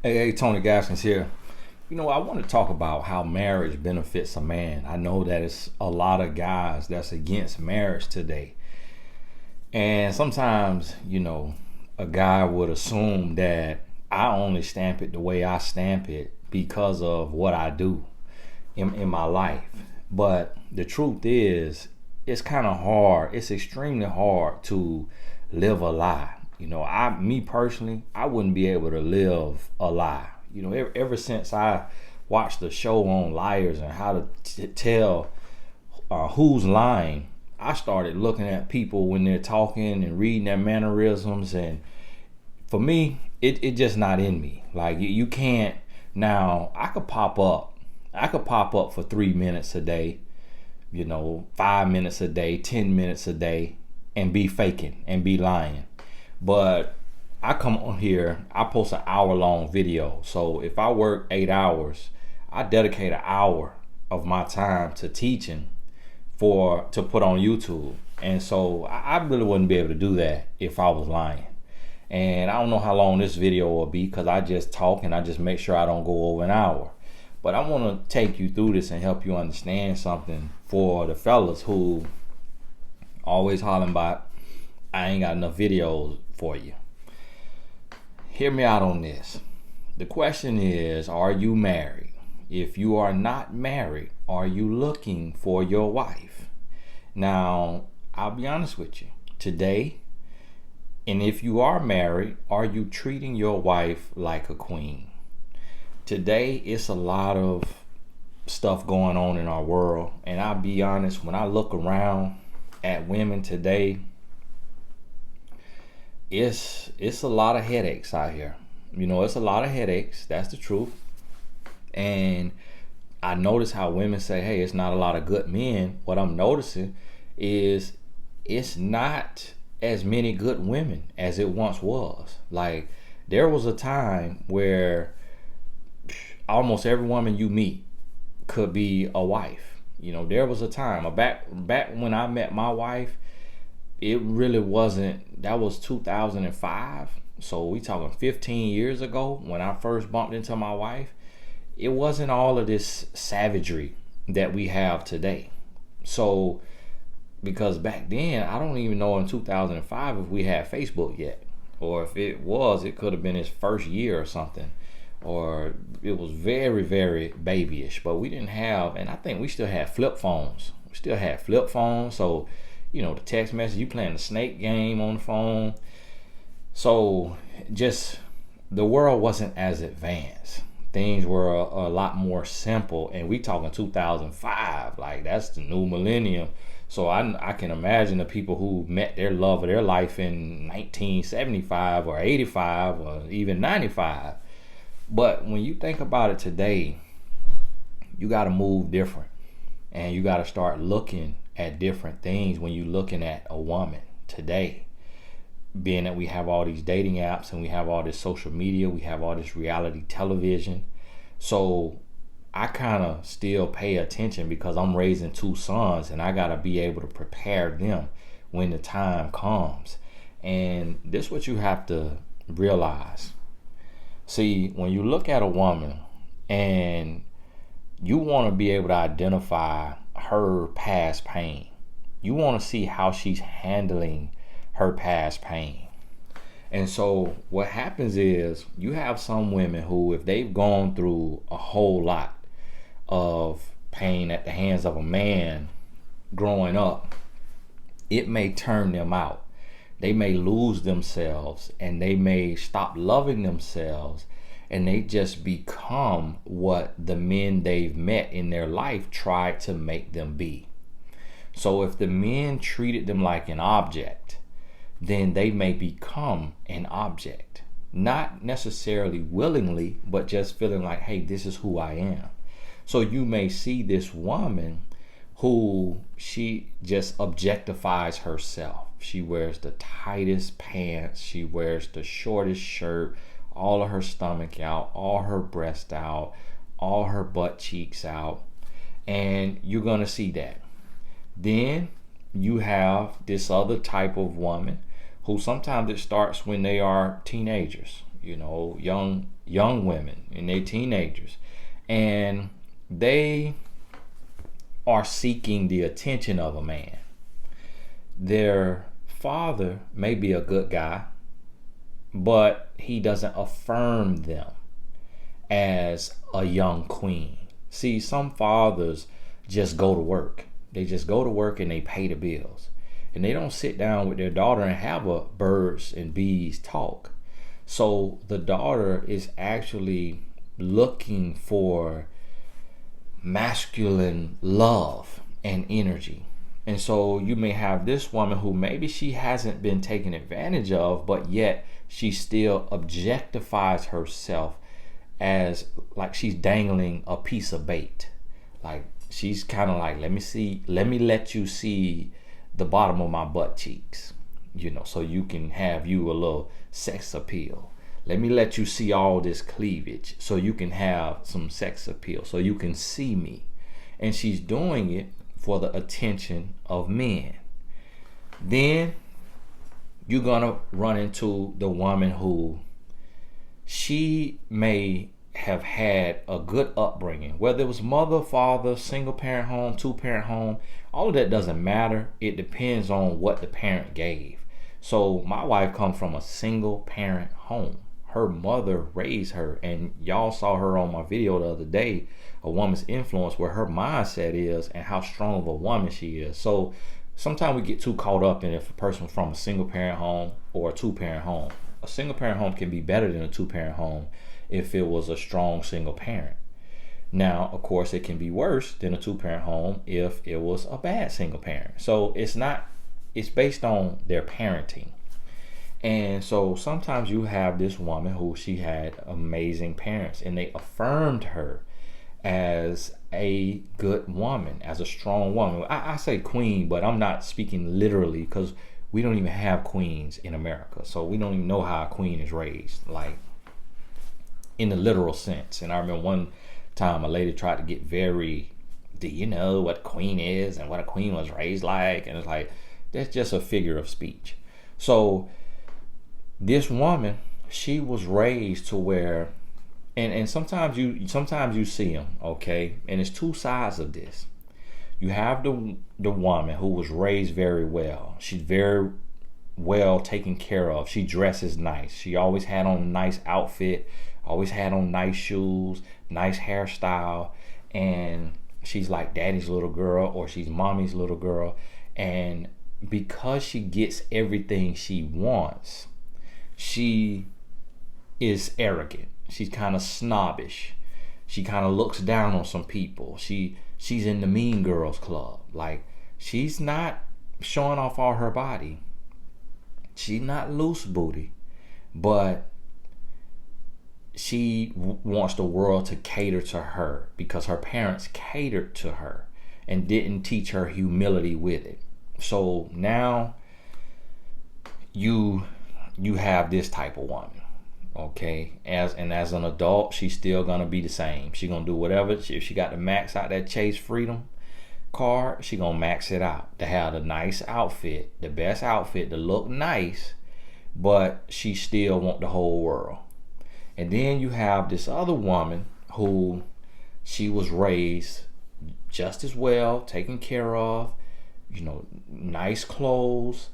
Hey, Tony Gaskins here. I want to talk about how marriage benefits a man. I know that it's a lot of guys that's against marriage today. And sometimes, a guy would assume that I only stamp it the way I stamp it because of what I do in my life. But the truth is, it's kind of hard. It's extremely hard to live a lie. Me personally, I wouldn't be able to live a lie. Ever since I watched the show on liars and how to tell who's lying, I started looking at people when they're talking and reading their mannerisms. And for me, it just not in me. Like you can't. Now I could pop up for 3 minutes a day, 5 minutes a day, 10 minutes a day, and be faking and be lying. But I come on here, I post an hour long video. So if I work 8 hours, I dedicate an hour of my time to teaching for to put on YouTube. And so I really wouldn't be able to do that if I was lying. And I don't know how long this video will be because I just talk and I just make sure I don't go over an hour. But I want to take you through this and help you understand something for the fellas who always hollering about, I ain't got enough videos for you. Hear me out on this. The question is, are you married? If you are not married, are you looking for your wife? Now, I'll be honest with you. Today, and if you are married, are you treating your wife like a queen? Today, it's a lot of stuff going on in our world. And I'll be honest, when I look around at women today, it's a lot of headaches out here. It's a lot of headaches. That's the truth. And I notice how women say, hey, it's not a lot of good men. What I'm noticing is it's not as many good women as it once was. Like, there was a time where almost every woman you meet could be a wife. There was a time back when I met my wife, it really wasn't. That was 2005. So we talking 15 years ago when I first bumped into my wife. It wasn't all of this savagery that we have today. So, because back then, I don't even know in 2005 if we had Facebook yet. Or if it was, it could have been his first year or something. Or it was very, very babyish. But we didn't have, and I think we still had flip phones. So, the text message, you playing the snake game on the phone. So, just the world wasn't as advanced. Things were a lot more simple, and we talking 2005, like that's the new millennium. So I can imagine the people who met their love of their life in 1975 or 85 or even 95. But when you think about it today, you got to move different, and you got to start looking at different things when you're looking at a woman today. Being that we have all these dating apps and we have all this social media, we have all this reality television. So I kind of still pay attention because I'm raising two sons and I got to be able to prepare them when the time comes. And this is what you have to realize. See, when you look at a woman and you want to be able to identify her past pain, you want to see how she's handling her past pain. And so what happens is you have some women who, if they've gone through a whole lot of pain at the hands of a man growing up, it may turn them out. They may lose themselves and they may stop loving themselves, and they just become what the men they've met in their life tried to make them be. So if the men treated them like an object, then they may become an object. Not necessarily willingly, but just feeling like, hey, this is who I am. So you may see this woman who she just objectifies herself. She wears the tightest pants. She wears the shortest shirt, all of her stomach out, all her breast out, all her butt cheeks out. And you're going to see that. Then you have this other type of woman who sometimes it starts when they are teenagers. young women and they teenagers, and they are seeking the attention of a man. Their father may be a good guy, but he doesn't affirm them as a young queen. See, some fathers just go to work. They just go to work and they pay the bills. And they don't sit down with their daughter and have a birds and bees talk. So the daughter is actually looking for masculine love and energy. And so you may have this woman who maybe she hasn't been taken advantage of, but yet she still objectifies herself as like she's dangling a piece of bait. Like she's kind of like, let me let you see the bottom of my butt cheeks, so you can have you a little sex appeal. Let me let you see all this cleavage so you can have some sex appeal, so you can see me. And she's doing it for the attention of men. Then you're gonna run into the woman who she may have had a good upbringing, whether it was mother, father, single parent home, two parent home. All of that doesn't matter. It depends on what the parent gave. So my wife comes from a single parent home. Her mother raised her, and y'all saw her on my video the other day, A Woman's Influence, where her mindset is and how strong of a woman she is. So sometimes we get too caught up in if a person's from a single parent home or a two parent home. A single parent home can be better than a two parent home if it was a strong single parent. Now, of course, it can be worse than a two parent home if it was a bad single parent. So it's based on their parenting. And so sometimes you have this woman who she had amazing parents and they affirmed her as a good woman, as a strong woman. I say queen, but I'm not speaking literally because we don't even have queens in America. So we don't even know how a queen is raised, like in the literal sense. And I remember one time a lady tried to get very, do you know what a queen is and what a queen was raised like? And it's like, that's just a figure of speech. So this woman, she was raised to where, and sometimes you see them, okay? And it's two sides of this. You have the woman who was raised very well. She's very well taken care of. She dresses nice. She always had on a nice outfit, always had on nice shoes, nice hairstyle, and she's like daddy's little girl or she's mommy's little girl. And because she gets everything she wants, she is arrogant. She's kind of snobbish. She kind of looks down on some people. She's in the mean girls club. Like, she's not showing off all her body. She's not loose booty, but she wants the world to cater to her because her parents catered to her and didn't teach her humility with it. So now you have this type of woman, okay? As an adult, she's still gonna be the same. She's gonna do whatever. If she got to max out that Chase Freedom card, she gonna max it out to have the nice outfit, the best outfit, to look nice, but she still want the whole world. And then you have this other woman who she was raised just as well, taken care of, nice clothes,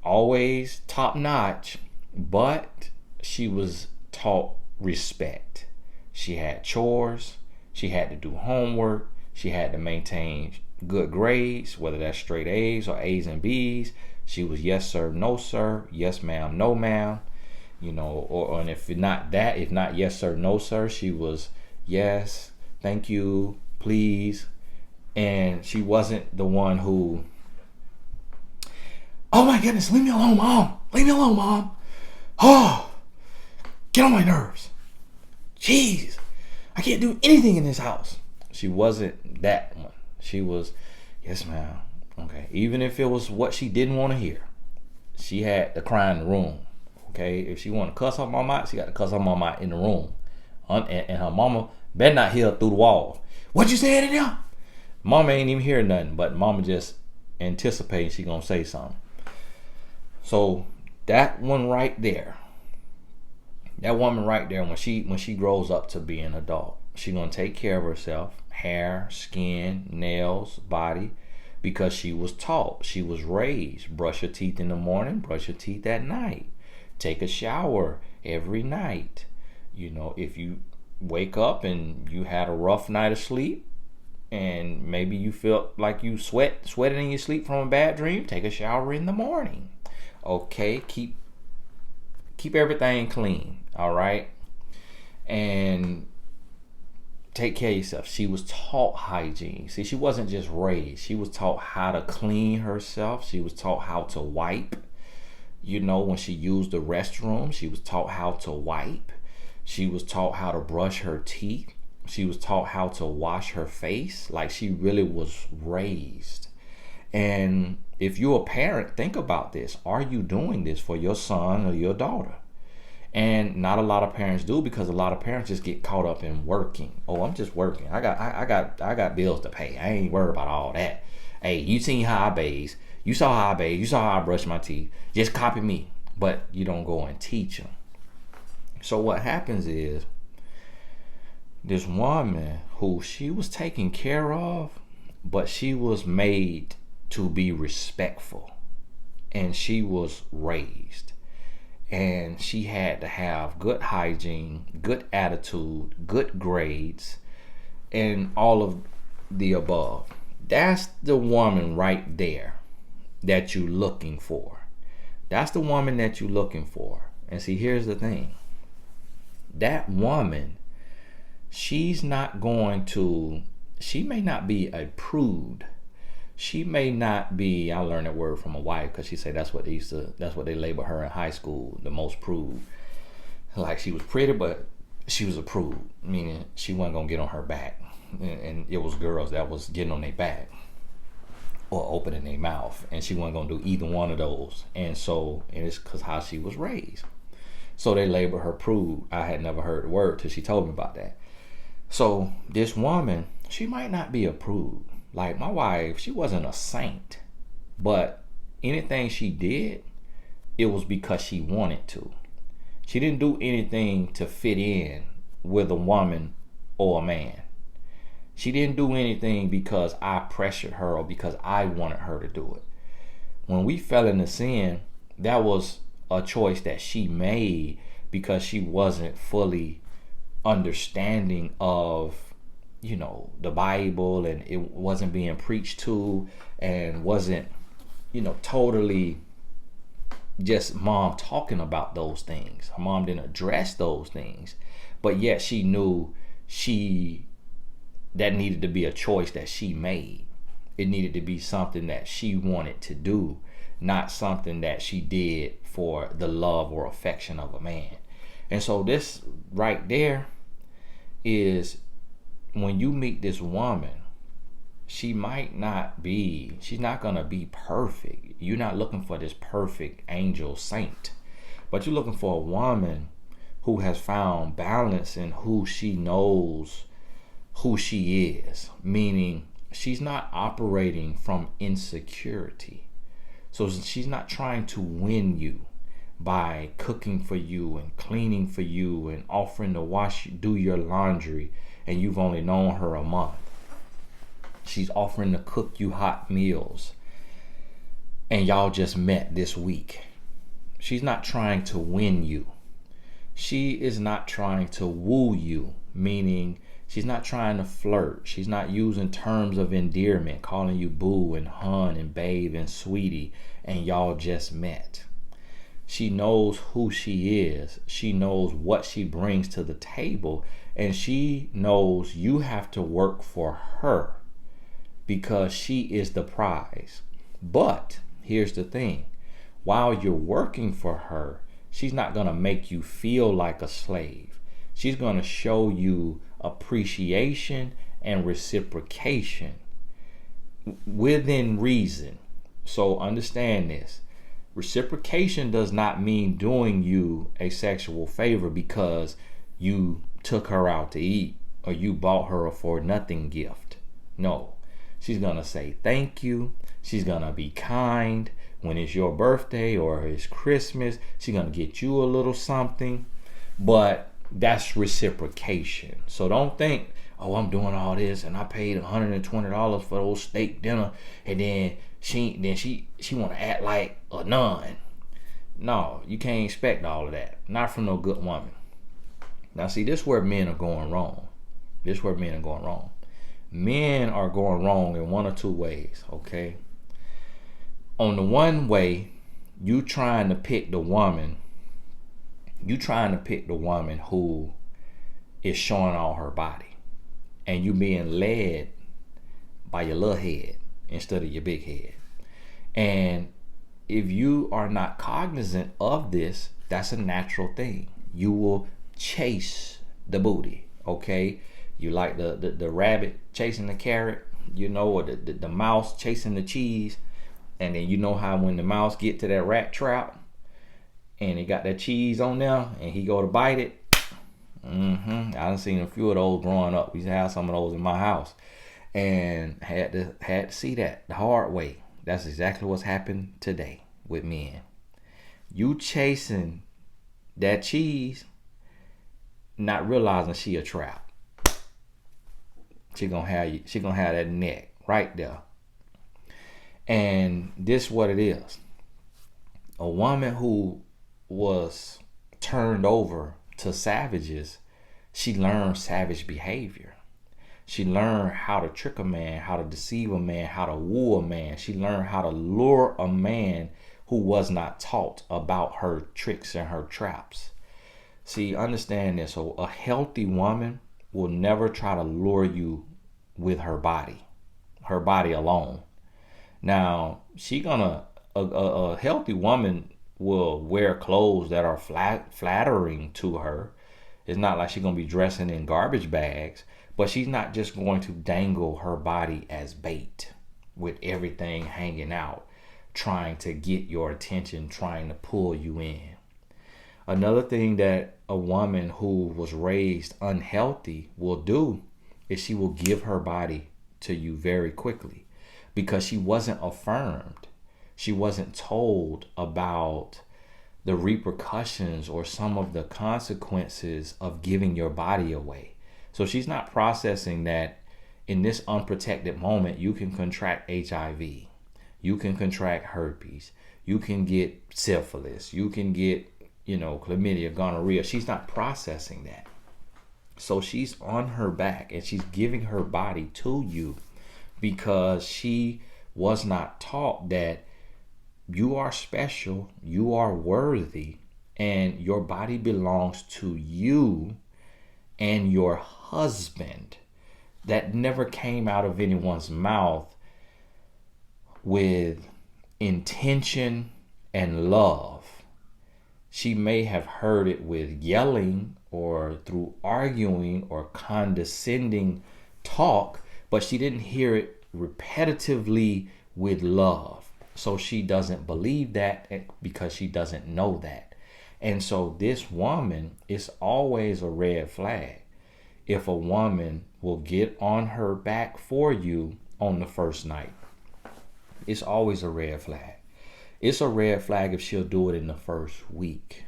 always top notch, but she was taught respect. She had chores, she had to do homework, she had to maintain good grades, whether that's straight A's or A's and B's. She was yes sir, no sir, yes ma'am, no ma'am, and if not yes sir, no sir, she was yes, thank you, please. And she wasn't the one who, oh my goodness, leave me alone, mom. Leave me alone, mom. Oh, get on my nerves. Jeez, I can't do anything in this house. She wasn't that one. She was, yes, ma'am. Okay. Even if it was what she didn't want to hear, she had to cry in the room. Okay. If she wanted to cuss her mama out, she got to cuss her mama out in the room. And her mama better not hear through the wall. What you said in there? Mama ain't even hear nothing, but mama just anticipating she gonna say something. So that one right there That woman right there, when she grows up to be an adult, she gonna take care of herself, hair, skin, nails, body, because she was taught, she was raised. Brush your teeth in the morning, brush your teeth at night. Take a shower every night. If you wake up and you had a rough night of sleep, and maybe you felt like you sweated in your sleep from a bad dream, take a shower in the morning. Okay, keep everything clean, all right? And take care of yourself. She was taught hygiene. See, she wasn't just raised. She was taught how to clean herself. She was taught how to wipe. When she used the restroom, she was taught how to wipe. She was taught how to brush her teeth. She was taught how to wash her face. Like, she really was raised. And if you're a parent, think about this. Are you doing this for your son or your daughter? And not a lot of parents do, because a lot of parents just get caught up in working. Oh, I'm just working. I got bills to pay. I ain't worried about all that. Hey, you seen how I bathe. You saw how I bathe. You saw how I brush my teeth. Just copy me. But you don't go and teach them. So what happens is, this woman who she was taken care of, but she was made to be respectful, and she was raised, and she had to have good hygiene, good attitude, good grades, and all of the above. That's the woman right there that you're looking for. That's the woman that you're looking for. And see, here's the thing. That woman, she may not be a prude. She may not be, I learned that word from a wife, because she said that's what they label her in high school, the most prude. Like, she was pretty, but she was a prude, meaning she wasn't gonna get on her back. And it was girls that was getting on their back or opening their mouth, and she wasn't gonna do either one of those. And it's because how she was raised. So they label her prude. I had never heard the word till she told me about that. So this woman, she might not be a prude. Like my wife, she wasn't a saint, but anything she did, it was because she wanted to. She didn't do anything to fit in with a woman or a man. She didn't do anything because I pressured her or because I wanted her to do it. When we fell into sin, that was a choice that she made because she wasn't fully understanding of, the Bible, and it wasn't being preached to, and wasn't, totally just mom talking about those things. Her mom didn't address those things, but yet she knew that needed to be a choice that she made. It needed to be something that she wanted to do, not something that she did for the love or affection of a man. And so this right there is, when you meet this woman, she's not gonna be perfect. You're not looking for this perfect angel saint, but you're looking for a woman who has found balance in who she knows who she is, meaning she's not operating from insecurity. So she's not trying to win you by cooking for you and cleaning for you and offering to do your laundry, and you've only known her a month. She's offering to cook you hot meals, and y'all just met this week. She's not trying to win you. She is not trying to woo you, meaning she's not trying to flirt. She's not using terms of endearment, calling you boo and hun and babe and sweetie, and y'all just met. She knows who she is. She knows what she brings to the table, and she knows you have to work for her because she is the prize. But here's the thing. While you're working for her, she's not going to make you feel like a slave. She's going to show you appreciation and reciprocation within reason. So understand this. Reciprocation does not mean doing you a sexual favor because you took her out to eat or you bought her a for nothing gift. No. She's going to say thank you. She's going to be kind. When it's your birthday or it's Christmas, she's going to get you a little something. But that's reciprocation. So don't think, oh, I'm doing all this and I paid $120 for those steak dinner, and then she want to act like a nun. No, you can't expect all of that. Not from no good woman. Now see, this is where men are going wrong. Men are going wrong in one or two ways, okay? On the one way, you trying to pick the woman who is showing all her body, and you being led by your little head instead of your big head. And if you are not cognizant of this, that's a natural thing. You will chase the booty, okay? You like the rabbit chasing the carrot, or the mouse chasing the cheese. And then you know how when the mouse get to that rat trap and it got that cheese on there and he go to bite it. I done seen a few of those growing up. We used to have some of those in my house, and had to see that the hard way. That's exactly what's happened today with men. You chasing that cheese, not realizing she a trap. She gonna have that neck right there. And this what it is. A woman who was turned over to savages, she learned savage behavior. She learned how to trick a man, how to deceive a man, how to woo a man. She learned how to lure a man who was not taught about her tricks and her traps. See, understand this. So a healthy woman will never try to lure you with her body alone. Now, a healthy woman will wear clothes that are flattering to her. It's not like she's going to be dressing in garbage bags, but she's not just going to dangle her body as bait with everything hanging out, trying to get your attention, trying to pull you in. Another thing that a woman who was raised unhealthy will do is she will give her body to you very quickly, because she wasn't affirmed. She wasn't told about the repercussions or some of the consequences of giving your body away. So she's not processing that in this unprotected moment, you can contract HIV, you can contract herpes, you can get syphilis, you can get, chlamydia, gonorrhea. She's not processing that. So she's on her back and she's giving her body to you because she was not taught that you are special, you are worthy, and your body belongs to you and your husband. That never came out of anyone's mouth with intention and love. She may have heard it with yelling or through arguing or condescending talk, but she didn't hear it repetitively with love. So she doesn't believe that because she doesn't know that. And so this woman is always a red flag. If a woman will get on her back for you on the first night, it's always a red flag. It's a red flag if she'll do it in the first week.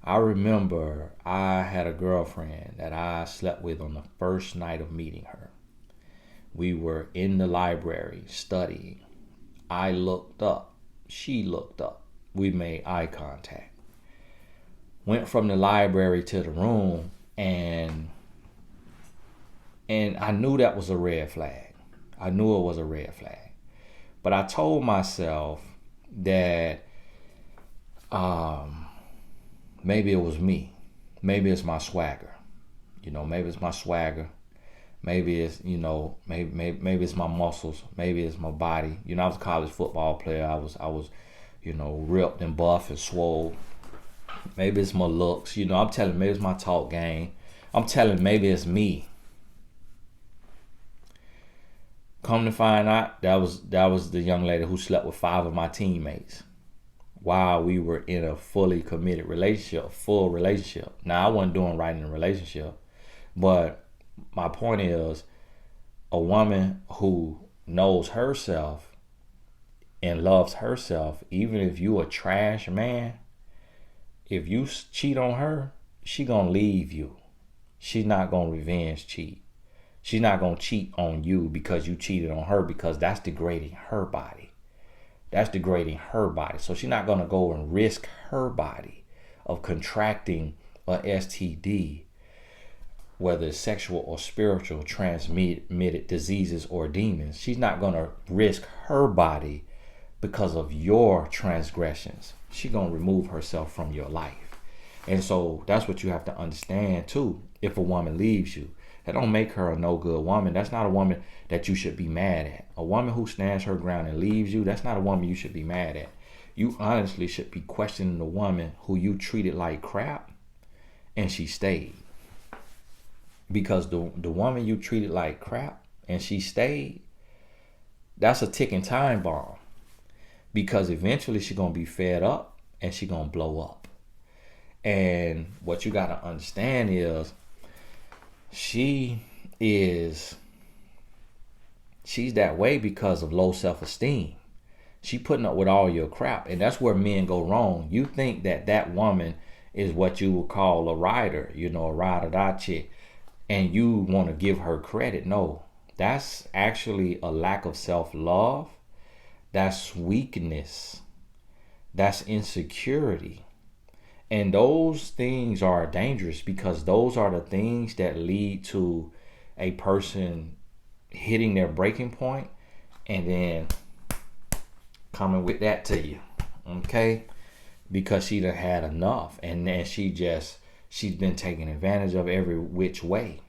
I remember I had a girlfriend that I slept with on the first night of meeting her. We were in the library studying. I looked up. She looked up. We made eye contact. Went from the library to the room, and I knew that was a red flag. I knew it was a red flag. But I told myself that maybe it was me. Maybe it's my swagger. Maybe it's my swagger. Maybe it's, maybe it's my muscles. Maybe it's my body. I was a college football player. I was, ripped and buff and swole. Maybe it's my looks. I'm telling, maybe it's my talk game. I'm telling, maybe it's me. Come to find out, that was the young lady who slept with 5 of my teammates while we were in a fully committed relationship, full relationship. Now, I wasn't doing right in the relationship, but my point is, a woman who knows herself and loves herself, even if you a trash man, if you cheat on her, she gonna leave you. She's not gonna revenge cheat. She's not gonna cheat on you because you cheated on her, because that's degrading her body. That's degrading her body. So she's not gonna go and risk her body of contracting a STD, whether it's sexual or spiritual transmitted diseases or demons. She's not gonna risk her body because of your transgressions. She's gonna remove herself from your life. And so that's what you have to understand too. If a woman leaves you, that don't make her a no good woman. That's not a woman that you should be mad at. A woman who stands her ground and leaves you, that's not a woman you should be mad at. You honestly should be questioning the woman who you treated like crap and she stayed. Because the woman you treated like crap and she stayed, that's a ticking time bomb. Because eventually she's going to be fed up and she's going to blow up. And what you got to understand is she's that way because of low self-esteem. She putting up with all your crap. And that's where men go wrong. You think that woman is what you would call a rider, a ride or die chick. And you want to give her credit. No, that's actually a lack of self-love. That's weakness. That's insecurity. And those things are dangerous because those are the things that lead to a person hitting their breaking point and then coming with that to you. Okay? Because she done had enough. And then she's been taken advantage of every which way.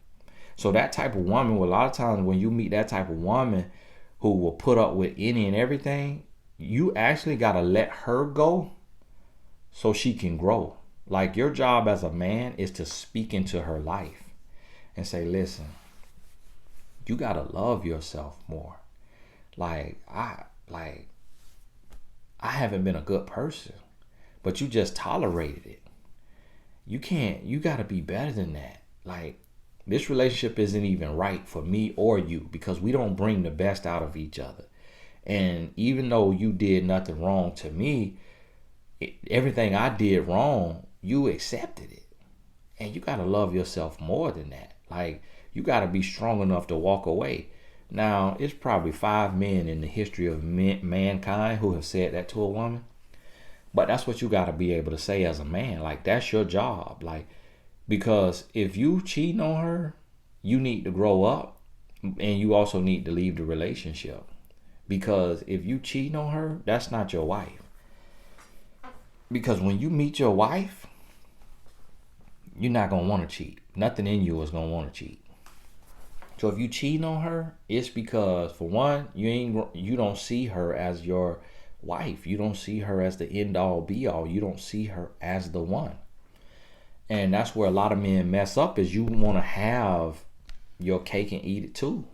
So that type of woman, a lot of times when you meet that type of woman who will put up with any and everything, you actually got to let her go so she can grow. Like, your job as a man is to speak into her life and say, listen, you got to love yourself more. I haven't been a good person, but you just tolerated it. You got to be better than that. This relationship isn't even right for me or you because we don't bring the best out of each other. And even though you did nothing wrong to me, everything I did wrong, you accepted it. And you got to love yourself more than that. You got to be strong enough to walk away. Now, it's probably 5 men in the history of mankind who have said that to a woman. But that's what you got to be able to say as a man. That's your job. Because if you cheating on her, you need to grow up and you also need to leave the relationship. Because if you cheating on her, that's not your wife. Because when you meet your wife, you're not going to want to cheat. Nothing in you is going to want to cheat. So if you cheating on her, it's because, for one, you don't see her as your wife. You don't see her as the end all be all. You don't see her as the one. And that's where a lot of men mess up, is you want to have your cake and eat it too.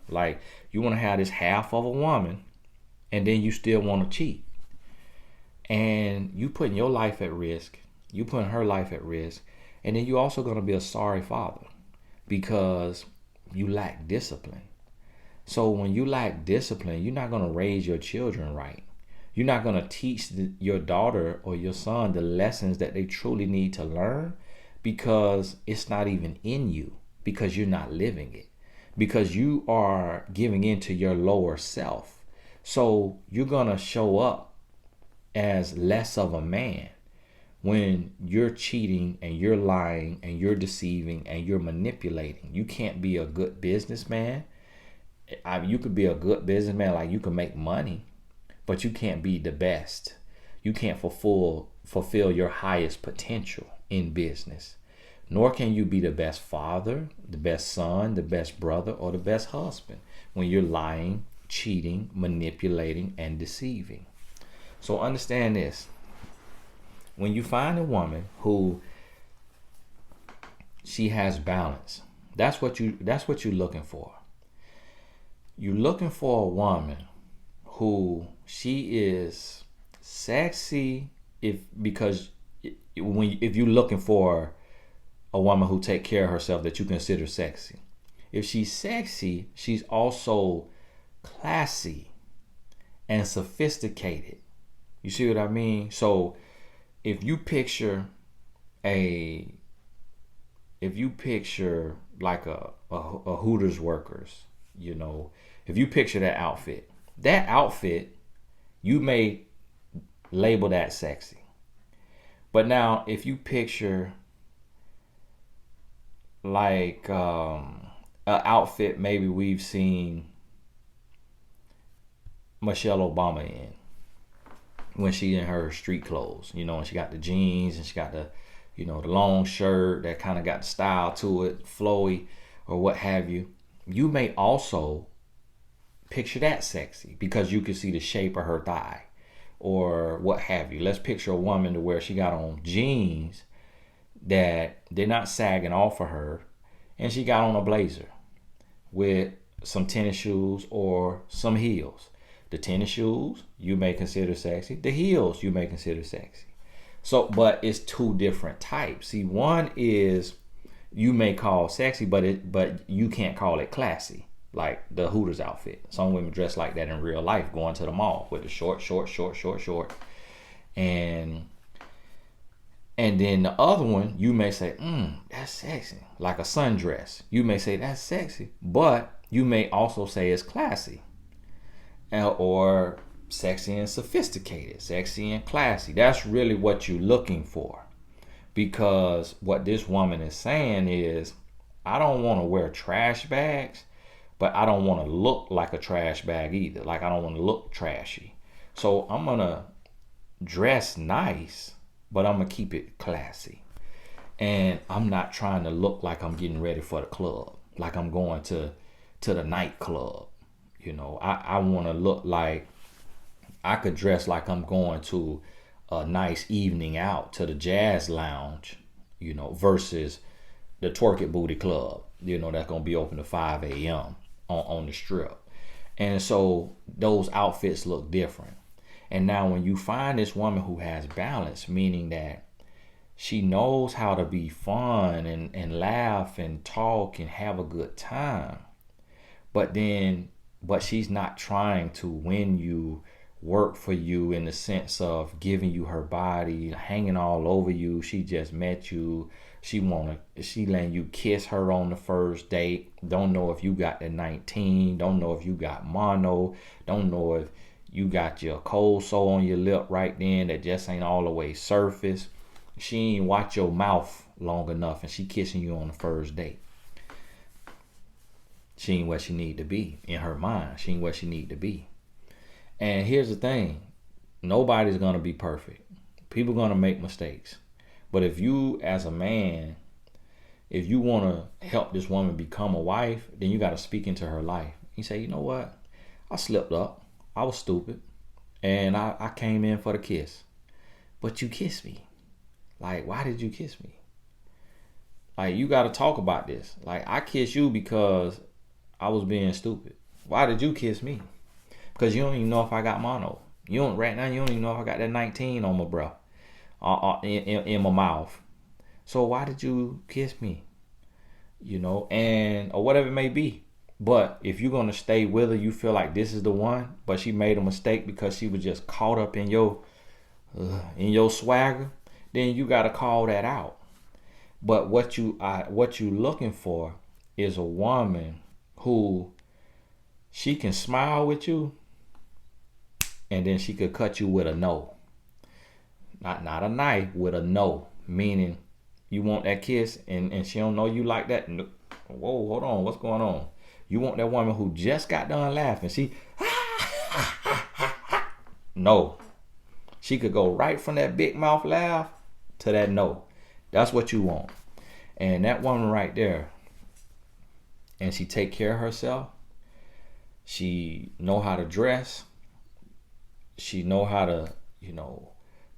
You want to have this half of a woman and then you still want to cheat. And you putting your life at risk. You putting her life at risk. And then you're also going to be a sorry father because you lack discipline. So when you lack discipline, you're not going to raise your children right. You're not going to teach your daughter or your son the lessons that they truly need to learn, because it's not even in you, because you're not living it, because you are giving into your lower self. So you're going to show up as less of a man when you're cheating and you're lying and you're deceiving and you're manipulating. You can't be a good businessman. You could be a good businessman, you can make money, but you can't be the best. You can't fulfill your highest potential in business. Nor can you be the best father, the best son, the best brother, or the best husband when you're lying, cheating, manipulating, and deceiving. So understand this. When you find a woman who she has balance, that's what you're looking for. You're looking for a woman who she is sexy, if you're looking for a woman who take care of herself that you consider sexy. If she's sexy, she's also classy and sophisticated. You see what I mean? So if you picture a if you picture like a Hooters workers, if you picture that outfit, you may label that sexy. But now if you picture like an outfit maybe we've seen Michelle Obama in when she in her street clothes, and she got the jeans and she got the the long shirt that kind of got the style to it, flowy or what have you. You may also picture that sexy because you can see the shape of her thigh or what have you. Let's picture a woman to where she got on jeans that they're not sagging off of her, and she got on a blazer with some tennis shoes or some heels. The tennis shoes you may consider sexy. The heels you may consider sexy. So, but it's two different types. See, one is you may call sexy, but you can't call it classy, like the Hooters outfit. Some women dress like that in real life, going to the mall with the short, and then the other one you may say, that's sexy, like a sundress. You may say that's sexy, but you may also say it's classy, or sexy and sophisticated, sexy and classy. That's really what you're looking for. Because what this woman is saying is, I don't want to wear trash bags, but I don't want to look like a trash bag either. Like, I don't want to look trashy. So I'm going to dress nice, but I'm going to keep it classy. And I'm not trying to look like I'm getting ready for the club, like I'm going to the nightclub. I want to look like I could dress like I'm going to a nice evening out to the jazz lounge, versus the Twerk It Booty Club, that's going to be open to 5 a.m. on the strip. And so those outfits look different. And now when you find this woman who has balance, meaning that she knows how to be fun and laugh and talk and have a good time, but she's not trying to win you, work for you in the sense of giving you her body, hanging all over you. She just met you. She letting you kiss her on the first date. Don't know if you got the 19. Don't know if you got mono. Don't know if you got your cold sore on your lip right then that just ain't all the way surface. She ain't watch your mouth long enough and she kissing you on the first date. She ain't where she need to be in her mind. She ain't where she need to be. And here's the thing. Nobody's going to be perfect. People are going to make mistakes. But if you, as a man, if you want to help this woman become a wife, then you got to speak into her life. You say, you know what? I slipped up. I was stupid. And I came in for the kiss. But you kissed me. Like, why did you kiss me? Like, you got to talk about this. Like, I kissed you because I was being stupid. Why did you kiss me? Because you don't even know if I got mono. Right now, you don't even know if I got that 19 on my breath, in my mouth. So why did you kiss me? Or whatever it may be. But if you're gonna stay with her, you feel like this is the one, but she made a mistake because she was just caught up in your swagger, then you gotta call that out. But what you looking for is a woman who she can smile with you, and then she could cut you with a no. Not a knife, with a no. Meaning you want that kiss and she don't know you like that. Whoa, hold on, what's going on? You want that woman who just got done laughing. No. She could go right from that big mouth laugh to that no. That's what you want. And that woman right there, and she take care of herself. She know how to dress. She know how to,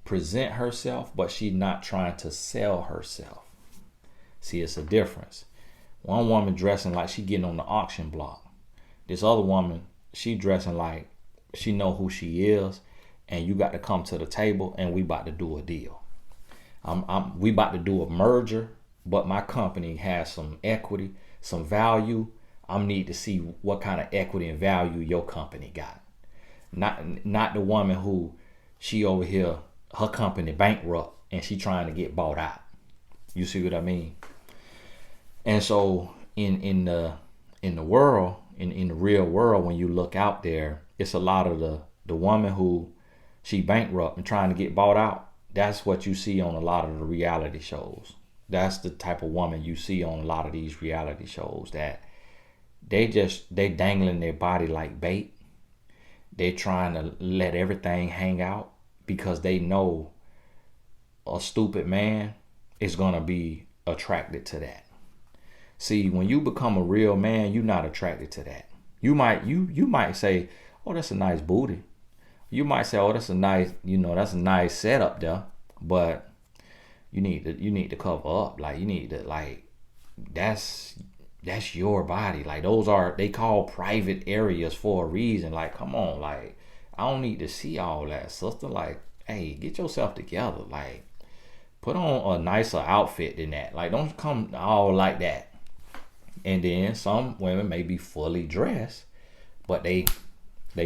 present herself, but she not trying to sell herself. See, it's a difference. One woman dressing like she getting on the auction block. This other woman, she dressing like she know who she is, and you got to come to the table and we about to do a deal. We about to do a merger, but my company has some equity, some value. I need to see what kind of equity and value your company got. Not the woman who she over here, her company bankrupt and she trying to get bought out. You see what I mean? And so in the world, in the real world, when you look out there, it's a lot of the woman who she bankrupt and trying to get bought out. That's what you see on a lot of the reality shows. That's the type of woman you see on a lot of these reality shows, that they dangling their body like bait. They trying to let everything hang out because they know a stupid man is gonna be attracted to that. See, when you become a real man, you're not attracted to that. You might say, "Oh, that's a nice booty." You might say, "Oh, that's a nice, that's a nice setup there." But you need to cover up. Like, you need to, like, that's your body. Like, those are, they call private areas for a reason. Like, come on, like, I don't need to see all that, sister. Like, hey, get yourself together. Like, put on a nicer outfit than that. Like, don't come all like that. And then some women may be fully dressed, but they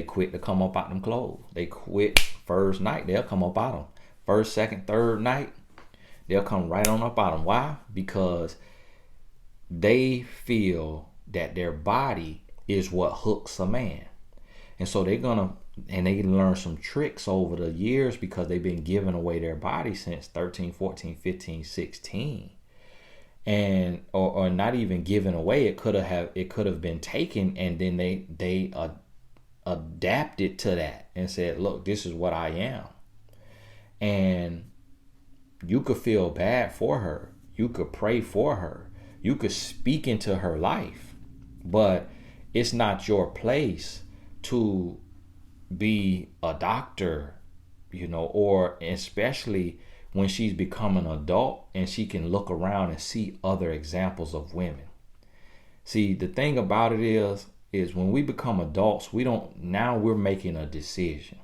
quit to come up out them clothes. They quit first night, they'll come up out them. First, second, third night, they'll come right on up out them. Why? Because they feel that their body is what hooks a man. And so they learn some tricks over the years because they've been giving away their body since 13, 14, 15, 16. And or not even given away. It could have been taken, and then they adapted to that and said, "Look, this is what I am." And you could feel bad for her. You could pray for her. You could speak into her life, but it's not your place to be a doctor, or especially when she's become an adult and she can look around and see other examples of women. See, the thing about it is when we become adults, we're making a decision.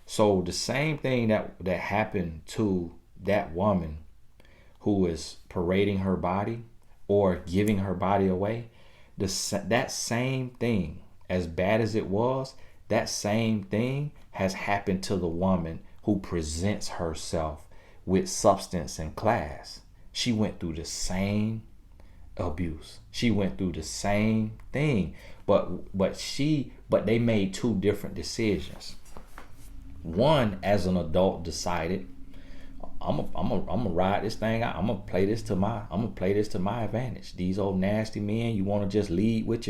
So the same thing that happened to that woman who is parading her body or giving her body away, that same thing, as bad as it was, that same thing has happened to the woman who presents herself with substance and class. She went through the same abuse. She went through the same thing, but they made two different decisions. One, as an adult, decided, I'm gonna ride this thing out. I'm gonna play this to my advantage. These old nasty men, you want to just lead with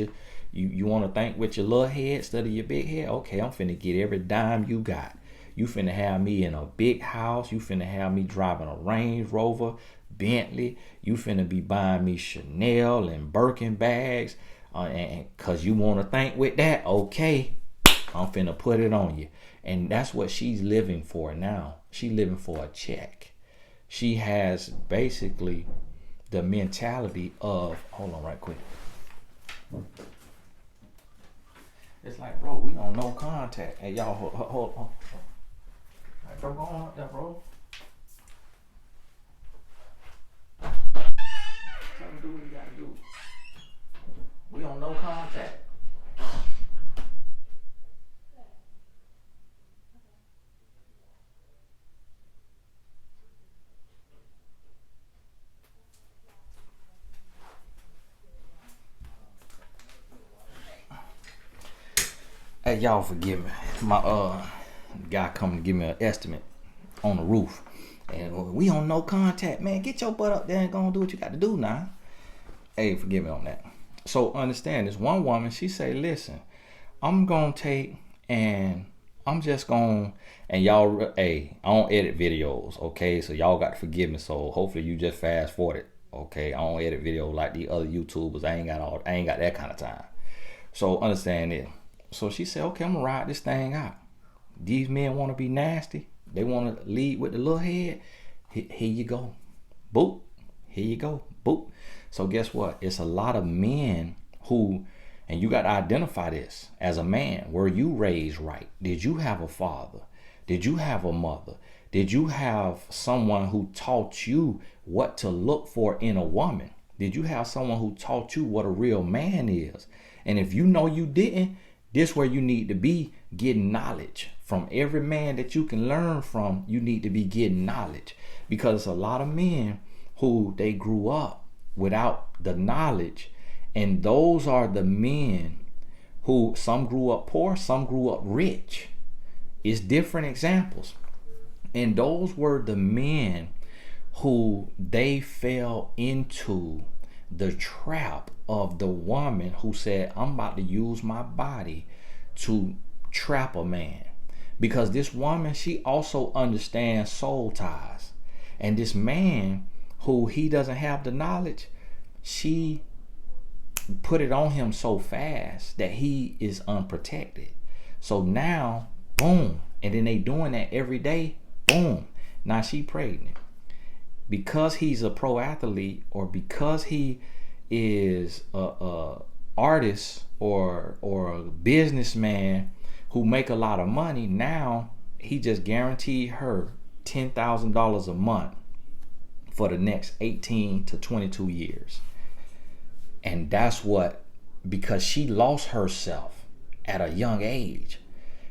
you want to think with your little head instead of your big head. Okay, I'm finna get every dime you got. You finna have me in a big house. You finna have me driving a Range Rover, Bentley. You finna be buying me Chanel and Birkin bags. And cause you want to think with that, okay, I'm finna put it on you. And that's what she's living for now. She's living for a check. She has basically the mentality of, hold on right quick. It's like, bro, we on no contact. Hey, y'all, hold. Bro, go on up there, bro. Tell him do what he gotta do. We on no contact. Hey, y'all forgive me. My guy coming to give me an estimate on the roof. And we on no contact, man. Get your butt up there and go and do what you got to do now. Hey, forgive me on that. So understand, this one woman, she say, listen, I'm going to take and I'm just going, and y'all, hey, I don't edit videos, okay? So y'all got to forgive me. So hopefully you just fast forward it, okay? I don't edit videos like the other YouTubers. I ain't got that kind of time. So understand it. So she said, okay, I'm going to ride this thing out. These men want to be nasty. They want to lead with the little head. Here you go. Boop. Here you go. Boop. So guess what? It's a lot of men who, and you got to identify this as a man. Were you raised right? Did you have a father? Did you have a mother? Did you have someone who taught you what to look for in a woman? Did you have someone who taught you what a real man is? And if you know you didn't, this is where you need to be getting knowledge from every man that you can learn from. You need to be getting knowledge, because a lot of men who they grew up without the knowledge. And those are the men who, some grew up poor, some grew up rich. It's different examples. And those were the men who they fell into the trap of the woman who said, I'm about to use my body to trap a man. Because this woman, she also understands soul ties. And this man who he doesn't have the knowledge, she put it on him so fast that he is unprotected. So now, boom. And then they doing that every day, boom. Now she pregnant. Because he's a pro athlete, or because he is a artist or a businessman who make a lot of money, now he just guaranteed her $10,000 a month for the next 18 to 22 years. And that's what, because she lost herself at a young age,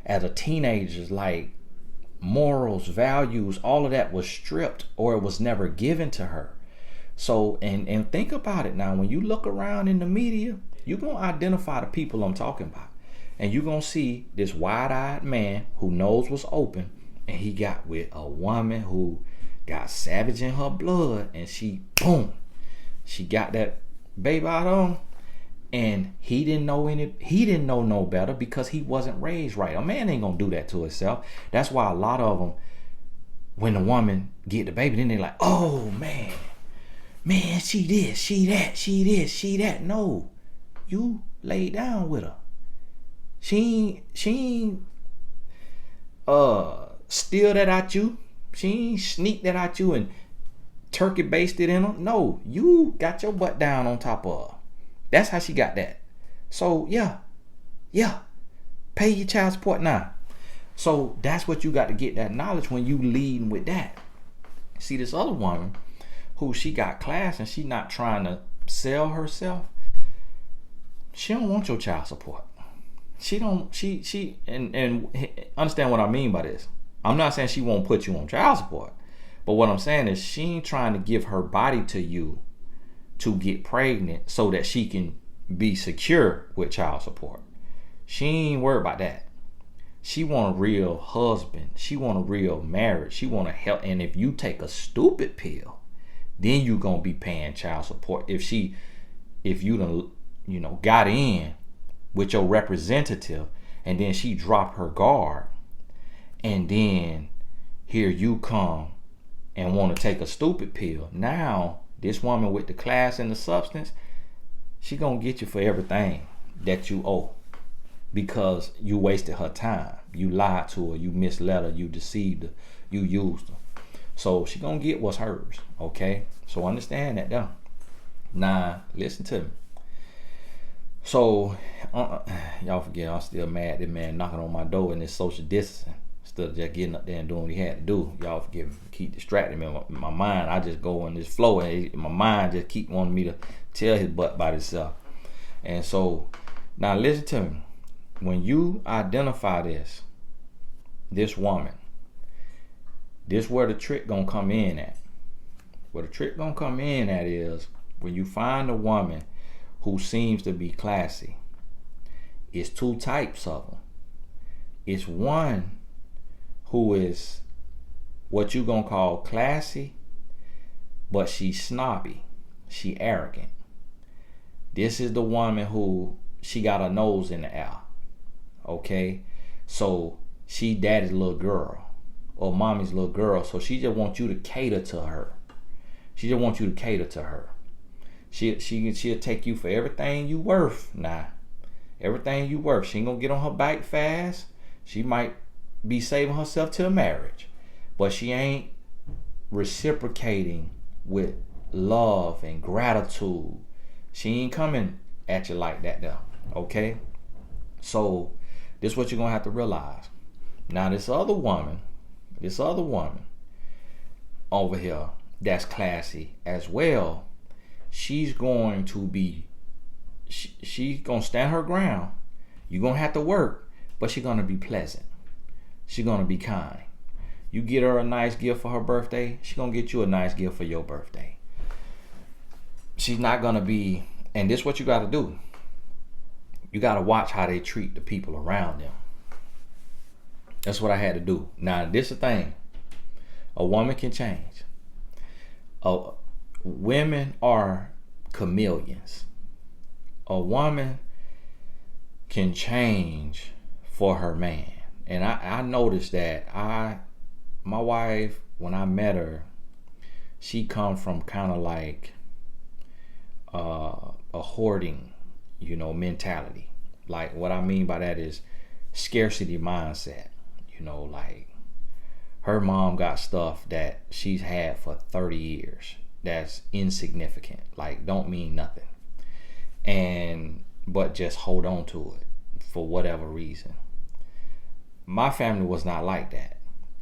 as a teenager, like morals, values, all of that was stripped, or it was never given to her. So, and think about it now, when you look around in the media, you're going to identify the people I'm talking about. And you're going to see this wide-eyed man who knows what's open, and he got with a woman who got savage in her blood, and she, boom, she got that baby out of him. And he didn't know no better, because he wasn't raised right. A man ain't gonna do that to himself. That's why a lot of them, when the woman get the baby, then they like, oh man, she this, she that, she this, she that. No, you laid down with her. She ain't steal that out you. She ain't sneak that out you and turkey basted in her. No, you got your butt down on top of her. That's how she got that. So yeah, pay your child support now. So that's what you got to get, that knowledge when you leading with that. See, this other woman who she got class, and she not trying to sell herself. She don't want your child support. She understand what I mean by this. I'm not saying she won't put you on child support, but what I'm saying is she ain't trying to give her body to you to get pregnant so that she can be secure with child support. She ain't worried about that. She want a real husband. She want a real marriage. She want to help. And if you take a stupid pill, then you gonna be paying child support. If you done, got in with your representative, and then she dropped her guard, and then here you come and want to take a stupid pill. Now this woman with the class and the substance, she gonna get you for everything that you owe, because you wasted her time. You lied to her, you misled her, you deceived her, you used her. So she gonna get what's hers, okay? So understand that though. Now listen to me. So y'all forget, I'm still mad. This man knocking on my door in this social distancing, instead of just getting up there and doing what he had to do. Y'all forgive me, keep distracting me. My mind, I just go in this flow, and my mind just keep wanting me to tell his butt by itself. And so now listen to me. When you identify this woman, this where the trick gonna come in at. Where the trick gonna come in at is when you find a woman who seems to be classy. It's two types of them. It's one who is what you gonna call classy, but she's snobby, she arrogant. This is the woman who, she got her nose in the air, okay? So she daddy's little girl, or mommy's little girl, so she just wants you to cater to her. She just wants you to cater to her. She'll take you for everything you worth now. Everything you worth. She ain't gonna get on her bike fast. She might be saving herself till marriage, but she ain't reciprocating with love and gratitude. She ain't coming at you like that though, okay? So this is what you're gonna have to realize. Now this other woman over here that's classy as well, she's going to be, she's gonna stand her ground. You're gonna have to work, but she's gonna be pleasant. She's gonna be kind. You get her a nice gift for her birthday, she's gonna get you a nice gift for your birthday. she's not gonna be. And this is what you got to do. You got to watch how they treat the people around them. That's what I had to do. Now, this is the thing. A woman can change. Women are chameleons. A woman can change for her man. And I noticed that my wife, when I met her, she come from kind of like a hoarding, mentality. Like, what I mean by that is scarcity mindset. Like, her mom got stuff that she's had for 30 years that's insignificant, like don't mean nothing, but just hold on to it for whatever reason. My family was not like that.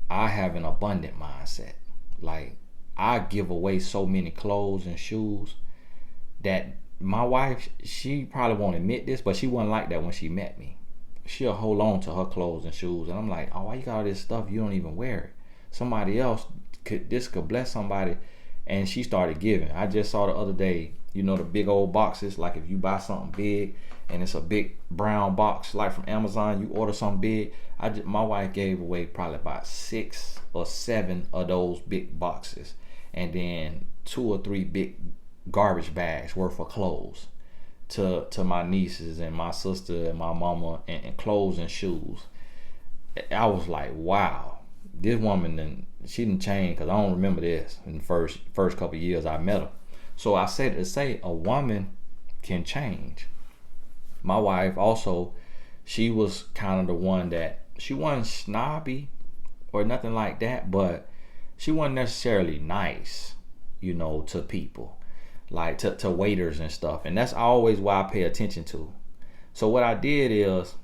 I have an abundant mindset. Like, I give away so many clothes and shoes that my wife, she probably won't admit this, but she wasn't like that when she met me. She'll hold on to her clothes and shoes, and I'm like, oh, why you got all this stuff? You don't even wear it. Somebody else could bless somebody. And she started giving. I just saw the other day, the big old boxes, like if you buy something big and it's a big brown box, like from Amazon, you order something big. My wife gave away probably about 6 or 7 of those big boxes, and then 2 or 3 big garbage bags worth of clothes to my nieces and my sister and my mama, and clothes and shoes. I was like, wow, this woman, she didn't change, because I don't remember this in the first couple of years I met her. So I said to say a woman can change. My wife also, she was kind of the one that she wasn't snobby or nothing like that, but she wasn't necessarily nice, to people, like to waiters and stuff. And that's always what I pay attention to. So what I did is,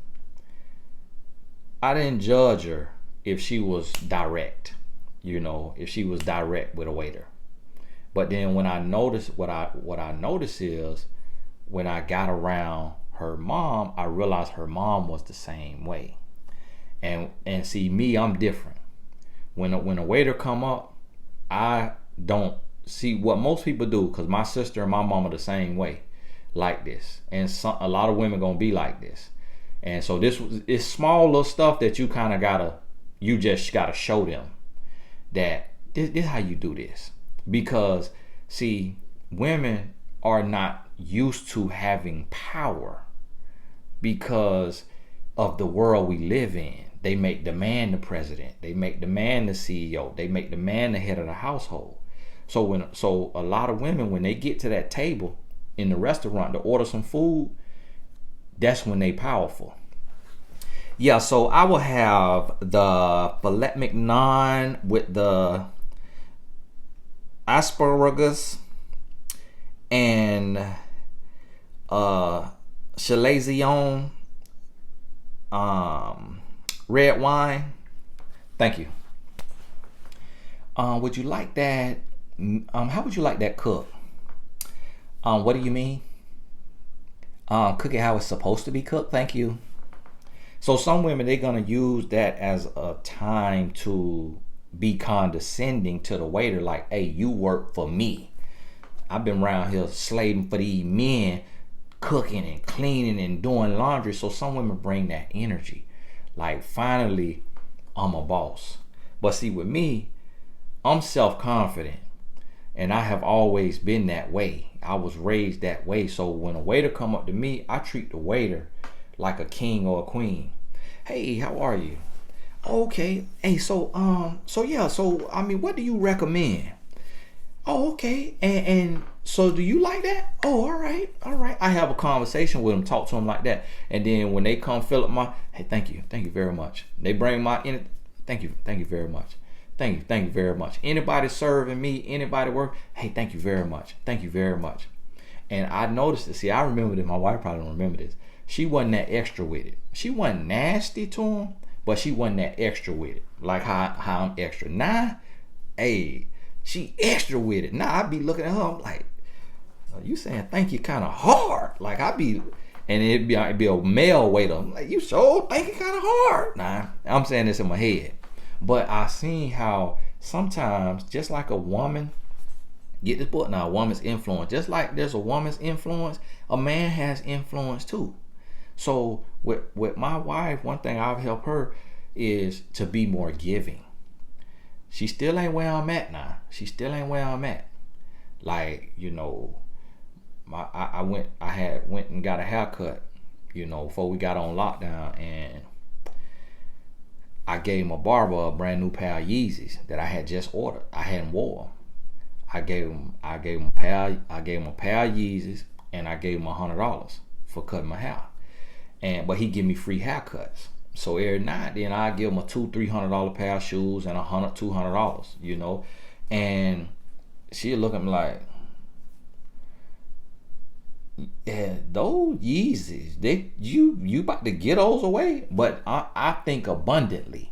I didn't judge her if she was direct, if she was direct with a waiter. But then when I noticed, what I noticed is, when I got around her mom, I realized her mom was the same way. And see, me, I'm different. When a waiter come up, I don't see what most people do, because my sister and my mom are the same way, like this. And a lot of women gonna be like this. And so it's small little stuff that you kind of just gotta show them that this is how you do this. Because see, women are not used to having power because of the world we live in. They make the man the president. They make the man the CEO. They make the man the head of the household. So a lot of women, when they get to that table in the restaurant to order some food, that's when they powerful. Yeah, so I will have the filet mignon with the asparagus and Chalazion red wine. Thank you. Would you like that? How would you like that cooked? What do you mean? Cook it how it's supposed to be cooked. Thank you. So some women, they're gonna use that as a time to be condescending to the waiter, like, hey, you work for me. I've been around here slaving for these men, cooking and cleaning and doing laundry. So some women bring that energy, like, finally I'm a boss. But see, with me, I'm self-confident, and I have always been that way. I was raised that way. So when a waiter come up to me, I treat the waiter like a king or a queen. Hey, how are you? Okay. Hey, so yeah, so I mean, what do you recommend? Oh, okay. And so do you like that? Oh, all right. I have a conversation with them, talk to them like that. And then when they come fill up my, hey, thank you very much. They bring my, thank you very much. Thank you very much. Anybody serving me, anybody work, hey, thank you very much. And I noticed it. See, I remember this. My wife probably don't remember this. She wasn't that extra with it. She wasn't nasty to him, but she wasn't that extra with it. Like how I'm extra. Nah, hey, she extra with it. Nah, I be looking at her, I'm like, you saying thank you kind of hard. Like and it'd be a male waiter. I'm like, you sure thank you kind of hard. Nah, I'm saying this in my head. But I seen how sometimes, just like a woman, Get this book now, Woman's Influence. Just like there's a woman's influence, a man has influence too. So with my wife, one thing I've helped her is to be more giving. She still ain't where I'm at now. She still ain't where I'm at. Like, I had went and got a haircut, before we got on lockdown, and I gave my barber a brand new pair of Yeezys that I had just ordered. I hadn't wore. I gave him a pair of Yeezys, and I gave him $100 for cutting my hair. But he give me free haircuts. So every night, then I give him a $200-$300 pair of shoes and $100-$200, And she look at me like, yeah, those Yeezys, you about to get those away? But I think abundantly.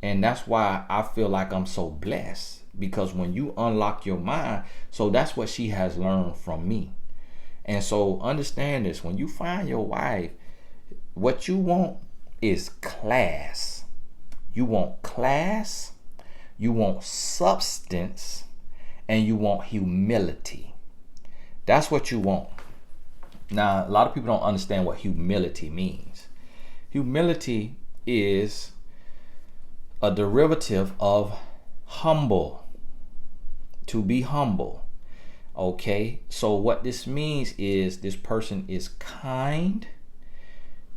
And that's why I feel like I'm so blessed. Because when you unlock your mind, so that's what she has learned from me. And so understand this, when you find your wife, what you want is class. You want class, you want substance, and you want humility. That's what you want. Now, a lot of people don't understand what humility means. Humility is a derivative of humble. To be humble. Okay, so what this means is this person is kind.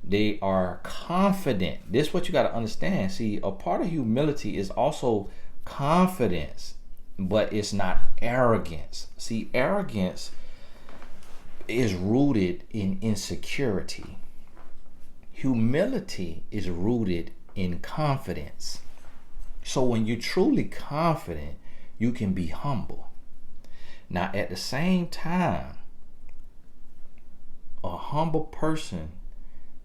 They are confident. This is what you got to understand. See, a part of humility is also confidence, but it's not arrogance. See, arrogance is rooted in insecurity. Humility is rooted in confidence. So when you're truly confident, you can be humble. Now, at the same time, a humble person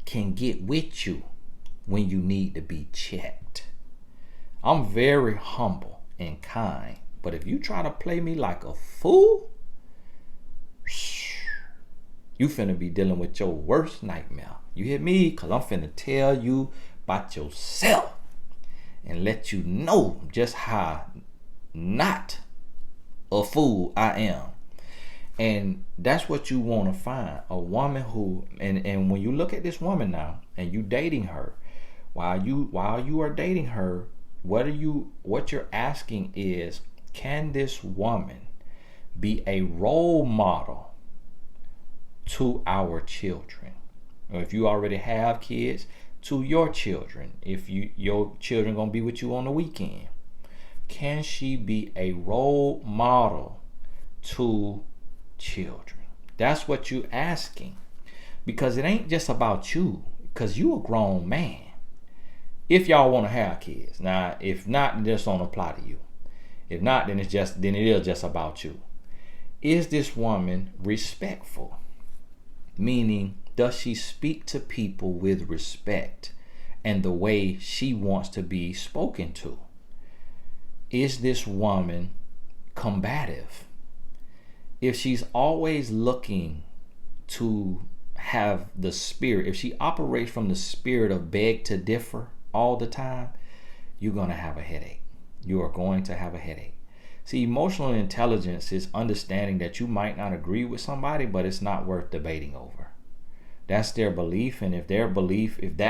can get with you when you need to be checked. I'm very humble and kind, but if you try to play me like a fool, you finna be dealing with your worst nightmare. You hear me? Because I'm finna tell you about yourself and let you know just how not a fool I am. And that's what you want to find, a woman who, and when you look at this woman now and you dating her, while you are dating her, what you're asking is, can this woman be a role model to our children? Or if you already have kids, to your children, if your children gonna be with you on the weekend, can she be a role model to children? That's what you're asking, because it ain't just about you, because you a grown man. If y'all want to have kids, now if not, then this don't apply to you. If not, then it is just about you. Is this woman respectful? Meaning, does she speak to people with respect and the way she wants to be spoken to? Is this woman combative? If she's always looking to have the spirit, if she operates from the spirit of beg to differ all the time, you're going to have a headache. You are going to have a headache. See, emotional intelligence is understanding that you might not agree with somebody, but it's not worth debating over. That's their belief, and if that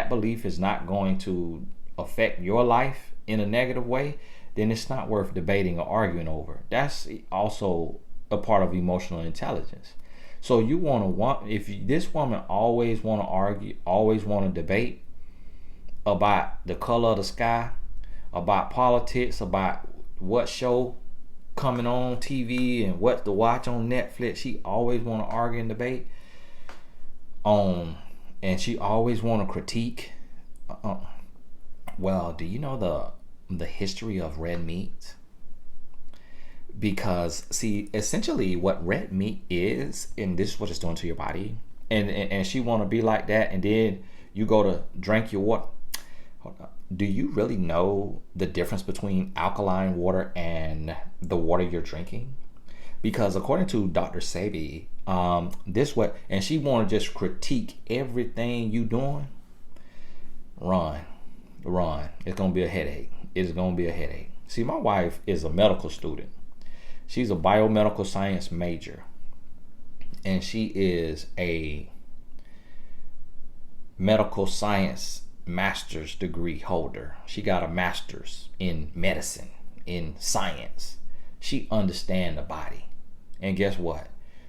belief is not going to affect your life in a negative way, then it's not worth debating or arguing over. That's also a part of emotional intelligence. So if this woman always want to argue, always want to debate about the color of the sky, about politics, about what show coming on TV and what to watch on Netflix, she always want to argue and debate and she always want to critique. Well, do you know the history of red meat? Because see, essentially what red meat is, and this is what it's doing to your body, and she want to be like that, and then you go to drink your water. Do you really know the difference between alkaline water and the water you're drinking? Because according to Dr. Sebi, and she want to just critique everything you doing. Run. It's gonna be a headache. It's gonna be a headache. See, my wife is a medical student. She's a biomedical science major, and she is a medical science master's degree holder. She got a master's in medicine, in science. She understands the body. And guess what?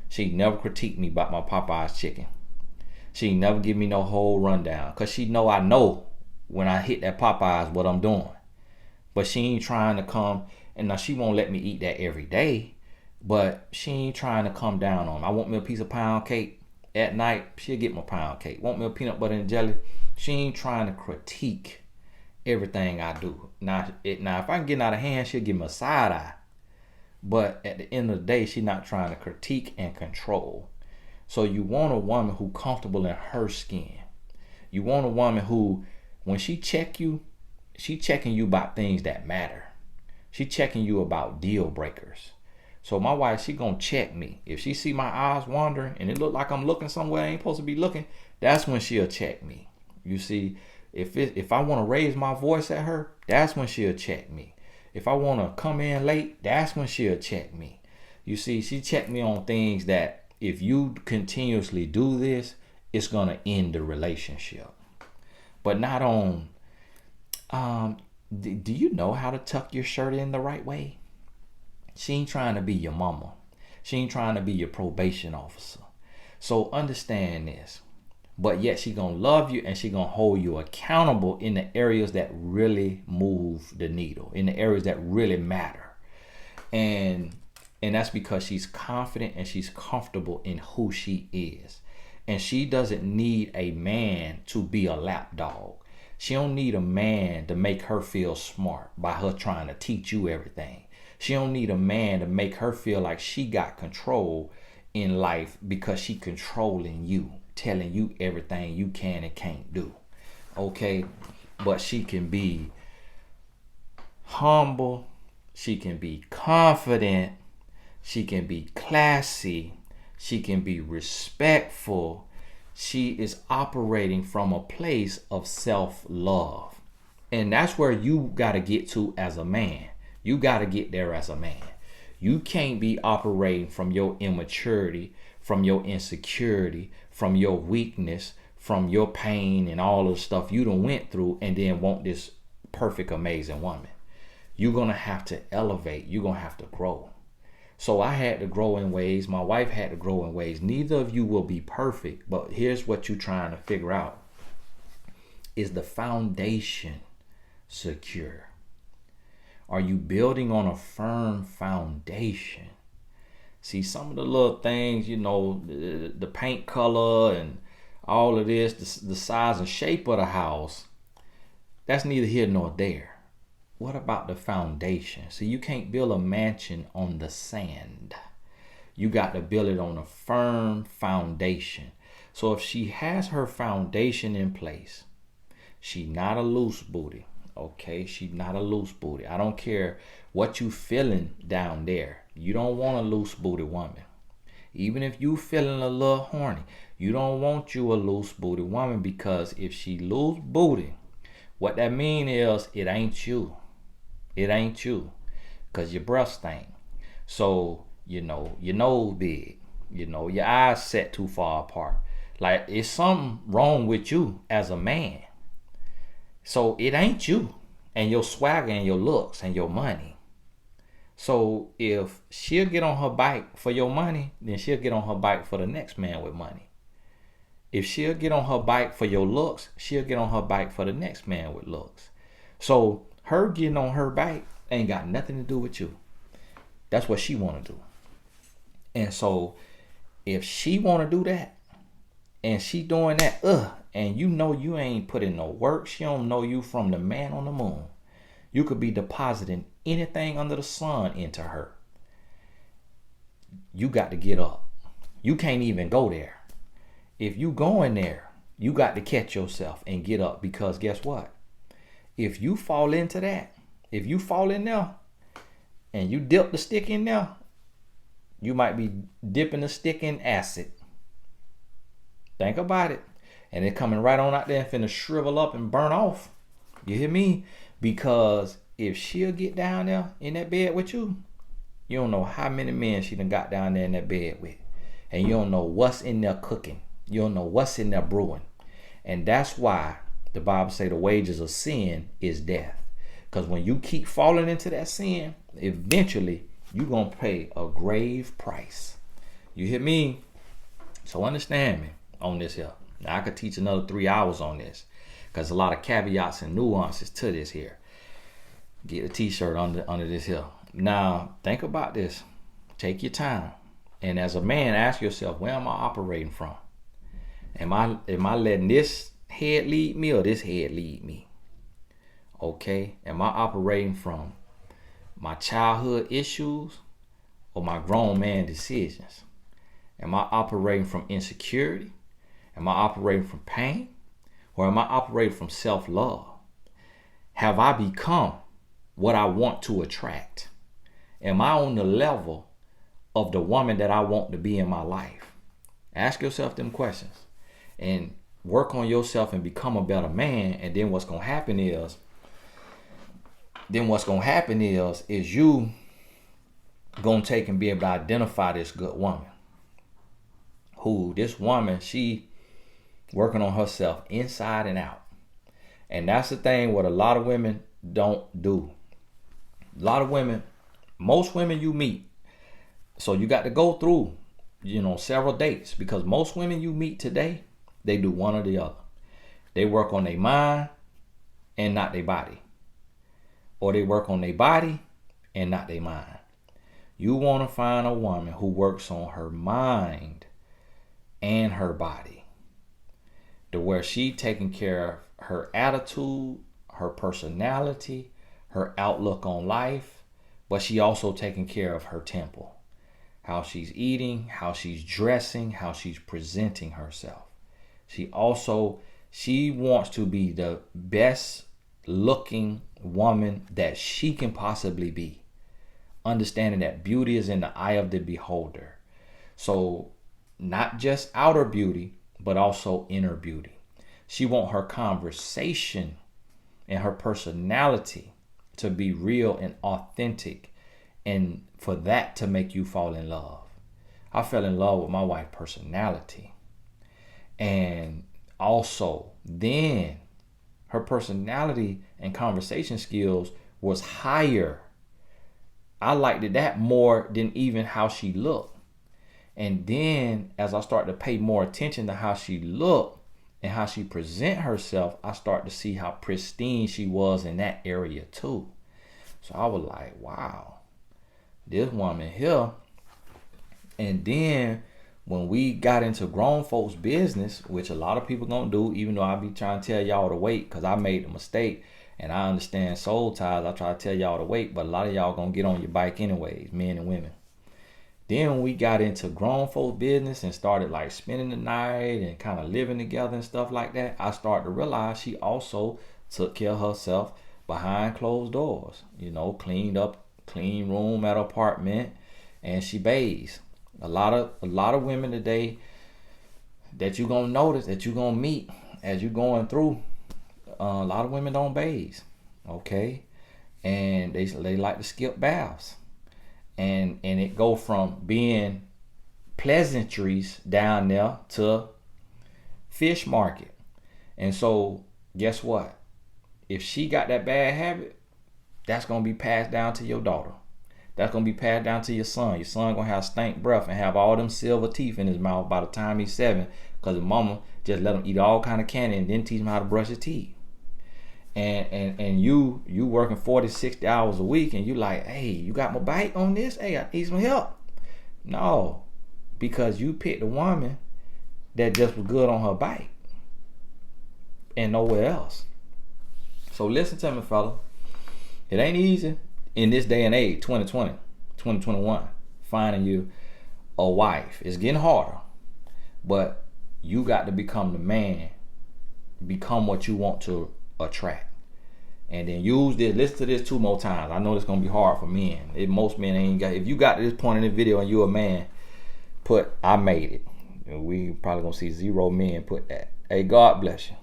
She never critiqued me about my Popeye's chicken. She never give me no whole rundown, because she know I know when I hit that Popeyes what I'm doing. But she ain't trying to come, and now she won't let me eat that every day, but she ain't trying to come down on me. I want me a piece of pound cake at night, she'll get my pound cake. Want me a peanut butter and jelly? She ain't trying to critique everything I do. Now if I can get out of hand, she'll give me a side eye. But at the end of the day, she's not trying to critique and control. So you want a woman who comfortable in her skin. You want a woman who, when she check you, she checking you about things that matter. She checking you about deal breakers. So my wife, she gonna check me. If she see my eyes wandering and it look like I'm looking somewhere I ain't supposed to be looking, that's when she'll check me. You see, if I want to raise my voice at her, that's when she'll check me. If I want to come in late, that's when she'll check me. You see, she checked me on things that if you continuously do this, it's gonna end the relationship. But not on, do you know how to tuck your shirt in the right way? She ain't trying to be your mama. She ain't trying to be your probation officer. So understand this. But yet she gonna love you, and she gonna hold you accountable in the areas that really move the needle, in the areas that really matter. And that's because she's confident and she's comfortable in who she is. And she doesn't need a man to be a lapdog. She don't need a man to make her feel smart by her trying to teach you everything. She don't need a man to make her feel like she got control in life because she controlling you, telling you everything you can and can't do. Okay? But she can be humble. She can be confident. She can be classy. She can be respectful. She is operating from a place of self-love. And that's where you got to get to as a man. You got to get there as a man. You can't be operating from your immaturity, from your insecurity, from your weakness, from your pain and all of the stuff you done went through, and then want this perfect, amazing woman. You're going to have to elevate. You're going to have to grow. So I had to grow in ways. My wife had to grow in ways. Neither of you will be perfect, but here's what you're trying to figure out. Is the foundation secure? Are you building on a firm foundation? See, some of the little things, you know, the paint color and all of this, the size and shape of the house, that's neither here nor there. What about the foundation? See, you can't build a mansion on the sand. You got to build it on a firm foundation. So if she has her foundation in place, she not a loose booty. Okay, she's not a loose booty. I don't care what you feeling down there. You don't want a loose booty woman. Even if you feeling a little horny, you don't want you a loose booty woman, because if she loose booty, what that mean is it ain't you. It ain't you, because your breath stink. So, you know, your nose big. You know, your eyes set too far apart. Like, it's something wrong with you as a man. So it ain't you and your swagger and your looks and your money. So if she'll get on her bike for your money, then she'll get on her bike for the next man with money. If she'll get on her bike for your looks, she'll get on her bike for the next man with looks. So her getting on her bike ain't got nothing to do with you. That's what she want to do. And so if she want to do that, and she doing that, and you know you ain't put in no work, she don't know you from the man on the moon. You could be depositing anything under the sun into her. You got to get up. You can't even go there. If you go in there, you got to catch yourself and get up, because guess what? If you fall into that, if you fall in there and you dip the stick in there, you might be dipping the stick in acid. Think about it. And it coming right on out there and finna shrivel up and burn off. You hear me? Because if she'll get down there in that bed with you You don't know how many men she done got down there in that bed with. And you don't know what's in there cooking. You don't know what's in there brewing. And that's why the Bible say the wages of sin is death. Because when you keep falling into that sin, eventually you're going to pay a grave price. You hear me? So understand me on this here. Now I could teach another 3 hours on this, because a lot of caveats and nuances to this here. Get a t-shirt under this here. Now think about this. Take your time. And as a man, ask yourself, where am I operating from? Am I letting this head lead me or this head lead me? Okay. Am I operating from my childhood issues or my grown man decisions? Am I operating from insecurity? Am I operating from pain? Or am I operating from self-love? Have I become what I want to attract? Am I on the level of the woman that I want to be in my life? Ask yourself them questions and work on yourself and become a better man. And then what's going to happen is you going to take and be able to identify this good woman. This woman, she working on herself inside and out. And that's the thing what a lot of women don't do. A lot of women, most women you meet, so you got to go through, several dates, because most women you meet today, they do one or the other. They work on their mind and not their body. Or they work on their body and not their mind. You want to find a woman who works on her mind and her body, to where she taking care of her attitude, her personality, her outlook on life, but she also taking care of her temple, how she's eating, how she's dressing, how she's presenting herself. She wants to be the best looking woman that she can possibly be, understanding that beauty is in the eye of the beholder. So not just outer beauty, but also inner beauty. She wants her conversation and her personality to be real and authentic, and for that to make you fall in love. I fell in love with my wife's personality. And also then her personality and conversation skills was higher. I liked that more than even how she looked. And then as I started to pay more attention to how she looked and how she present herself, I started to see how pristine she was in that area too. So I was like, wow, this woman here. And then when we got into grown folks business, which a lot of people gonna do, even though I be trying to tell y'all to wait, because I made a mistake and I understand soul ties. I try to tell y'all to wait, but a lot of y'all gonna get on your bike anyways, men and women. Then when we got into grown folks business and started like spending the night and kind of living together and stuff like that, I started to realize she also took care of herself behind closed doors. Cleaned up, clean room at her apartment, and she bathes. A lot of women today that you're gonna notice, that you're gonna meet as you're going through, a lot of women don't bathe, okay? And they like to skip baths. And it go from being pleasantries down there to fish market. And so guess what? If she got that bad habit, that's going to be passed down to your daughter. That's going to be passed down to your son. Your son going to have stank breath and have all them silver teeth in his mouth by the time he's 7, because his mama just let him eat all kind of candy and then teach him how to brush his teeth. And you working 40, 60 hours a week, and you like, hey, you got my bike on this? Hey, I need some help. No, because you picked a woman that just was good on her bike and nowhere else. So listen to me, fella. It ain't easy in this day and age, 2020, 2021, finding you a wife. It's getting harder, but you got to become the man, become what you want to attract. And then use this, listen to this 2 more times. I know it's gonna be hard for men. Most men ain't got. If you got to this point in the video and you're a man, put I made it. We probably gonna see 0 men put that. Hey, God bless you.